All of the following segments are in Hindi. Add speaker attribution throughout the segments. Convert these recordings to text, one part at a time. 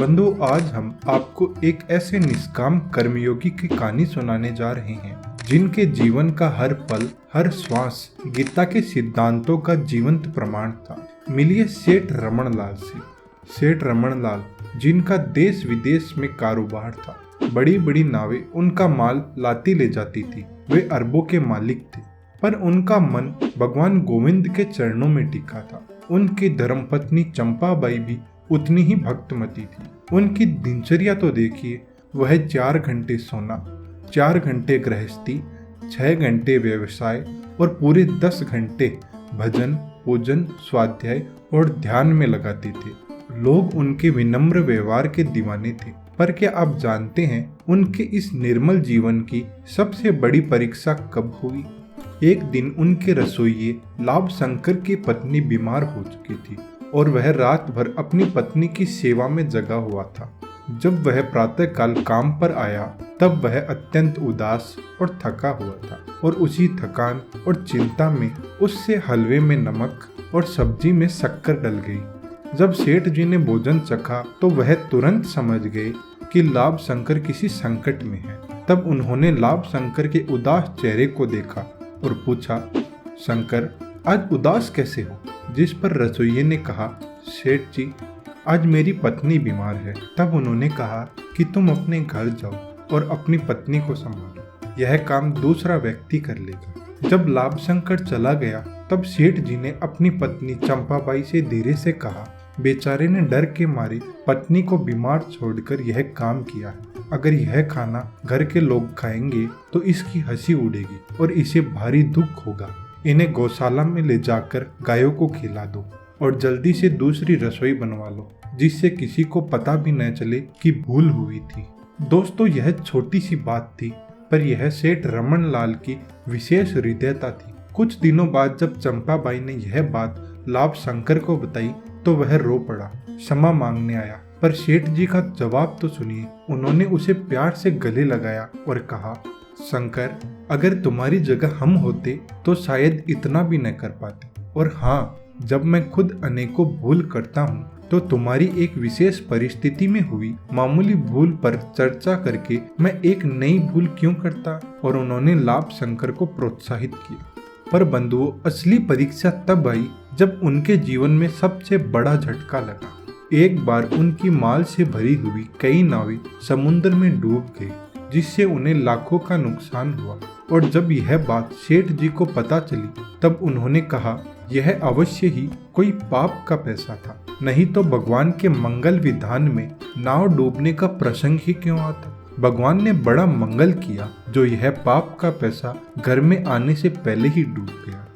Speaker 1: बंधु, आज हम आपको एक ऐसे निष्काम कर्मयोगी की कहानी सुनाने जा रहे हैं जिनके जीवन का हर पल, हर श्वास गीता के सिद्धांतों का जीवंत प्रमाण था। मिलिए सेठ रमन लाल से। सेठ रमन लाल, जिनका देश विदेश में कारोबार था, बड़ी बड़ी नावें उनका माल लाती ले जाती थी। वे अरबों के मालिक थे, पर उनका मन भगवान गोविंद के चरणों में टिका था। उनकी धर्मपत्नी चंपाबाई भी उतनी ही भक्तमती थी। उनकी दिनचर्या तो देखिए, वह 4 घंटे सोना, 4 घंटे गृहस्थी, 6 घंटे व्यवसाय और पूरे 10 घंटे भजन, पूजन, स्वाध्याय और ध्यान में लगाते थे। लोग उनके विनम्र व्यवहार के दीवाने थे। पर क्या आप जानते हैं उनके इस निर्मल जीवन की सबसे बड़ी परीक्षा कब हुई? एक दिन उनके रसोइये लाभ शंकर की पत्नी बीमार हो चुकी थी और वह रात भर अपनी पत्नी की सेवा में जगा हुआ था। जब वह प्रातःकाल काम पर आया तब वह अत्यंत उदास और थका हुआ था और उसी थकान और चिंता में उससे हलवे में नमक और सब्जी में शक्कर डल गई। जब सेठ जी ने भोजन चखा तो वह तुरंत समझ गए कि लाभ शंकर किसी संकट में है। तब उन्होंने लाभ शंकर के उदास चेहरे को देखा और पूछा, शंकर, आज उदास कैसे हो? जिस पर रसोइये ने कहा, सेठ जी, आज मेरी पत्नी बीमार है। तब उन्होंने कहा कि तुम अपने घर जाओ और अपनी पत्नी को संभालो, यह काम दूसरा व्यक्ति कर लेगा। जब लाभ शंकर चला गया तब सेठ जी ने अपनी पत्नी चंपाबाई से धीरे से कहा, बेचारे ने डर के मारे पत्नी को बीमार छोड़कर यह काम किया है। अगर यह खाना घर के लोग खाएंगे तो इसकी हंसी उड़ेगी और इसे भारी दुख होगा। इन्हें गौशाला में ले जाकर गायों को खिला दो और जल्दी से दूसरी रसोई बनवा लो, जिससे किसी को पता भी न चले कि भूल हुई थी। दोस्तों, यह छोटी सी बात थी, पर यह सेठ रमन लाल की विशेष हृदयता थी। कुछ दिनों बाद जब चंपाबाई ने यह बात लाभ शंकर को बताई तो वह रो पड़ा, क्षमा मांगने आया। पर सेठ जी का जवाब तो सुनिए। उन्होंने उसे प्यार से गले लगाया और कहा, शंकर, अगर तुम्हारी जगह हम होते तो शायद इतना भी न कर पाते। और हाँ, जब मैं खुद अनेकों भूल करता हूँ तो तुम्हारी एक विशेष परिस्थिति में हुई मामूली भूल पर चर्चा करके मैं एक नई भूल क्यों करता? और उन्होंने लाभ शंकर को प्रोत्साहित किया। पर बंधुओं, असली परीक्षा तब आई जब उनके जीवन में सबसे बड़ा झटका लगा। एक बार उनकी माल से भरी हुई कई नावें समुद्र में डूब गई, जिससे उन्हें लाखों का नुकसान हुआ। और जब यह बात सेठ जी को पता चली तब उन्होंने कहा, यह अवश्य ही कोई पाप का पैसा था, नहीं तो भगवान के मंगल विधान में नाव डूबने का प्रसंग ही क्यों आता? भगवान ने बड़ा मंगल किया जो यह पाप का पैसा घर में आने से पहले ही डूब गया।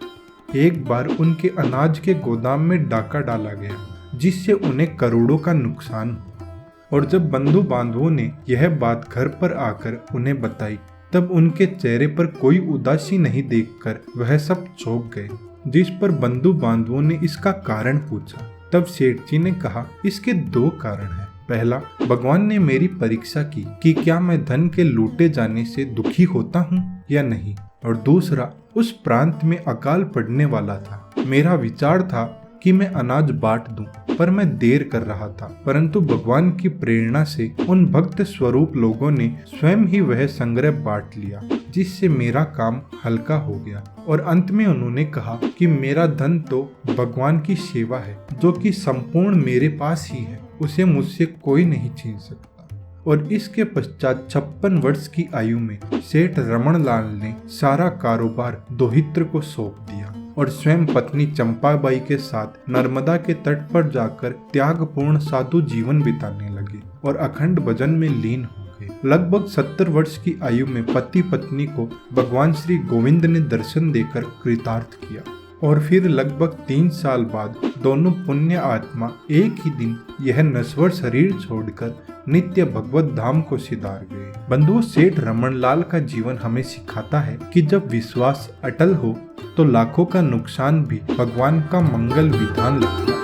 Speaker 1: एक बार उनके अनाज के गोदाम में डाका डाला गया, जिससे उन्हें करोड़ों का नुकसान हुआ। और जब बंधु बांधवों ने यह बात घर पर आकर उन्हें बताई तब उनके चेहरे पर कोई उदासी नहीं देखकर वह सब चौंक गए। जिस पर बंधु बांधवों ने इसका कारण पूछा तब सेठ जी ने कहा, इसके 2 कारण हैं। पहला, भगवान ने मेरी परीक्षा की कि क्या मैं धन के लूटे जाने से दुखी होता हूँ या नहीं। और दूसरा, उस प्रांत में अकाल पड़ने वाला था। मेरा विचार था कि मैं अनाज बांट दूं, पर मैं देर कर रहा था। परंतु भगवान की प्रेरणा से उन भक्त स्वरूप लोगों ने स्वयं ही वह संग्रह बांट लिया, जिससे मेरा काम हल्का हो गया। और अंत में उन्होंने कहा कि मेरा धन तो भगवान की सेवा है, जो कि संपूर्ण मेरे पास ही है, उसे मुझसे कोई नहीं छीन सकता। और इसके पश्चात 56 वर्ष की आयु में सेठ रमन लाल ने सारा कारोबार दोहित्र को सौंप दिया और स्वयं पत्नी चंपाबाई के साथ नर्मदा के तट पर जाकर त्यागपूर्ण साधु जीवन बिताने लगे और अखंड भजन में लीन हो गए। लगभग 70 वर्ष की आयु में पति पत्नी को भगवान श्री गोविंद ने दर्शन देकर कृतार्थ किया। और फिर लगभग 3 साल बाद दोनों पुण्य आत्मा एक ही दिन यह नश्वर शरीर छोड़कर नित्य भगवत धाम को सिधार गए। बंधुओं, सेठ रमन लाल का जीवन हमें सिखाता है कि जब विश्वास अटल हो तो लाखों का नुकसान भी भगवान का मंगल विधान लगता है।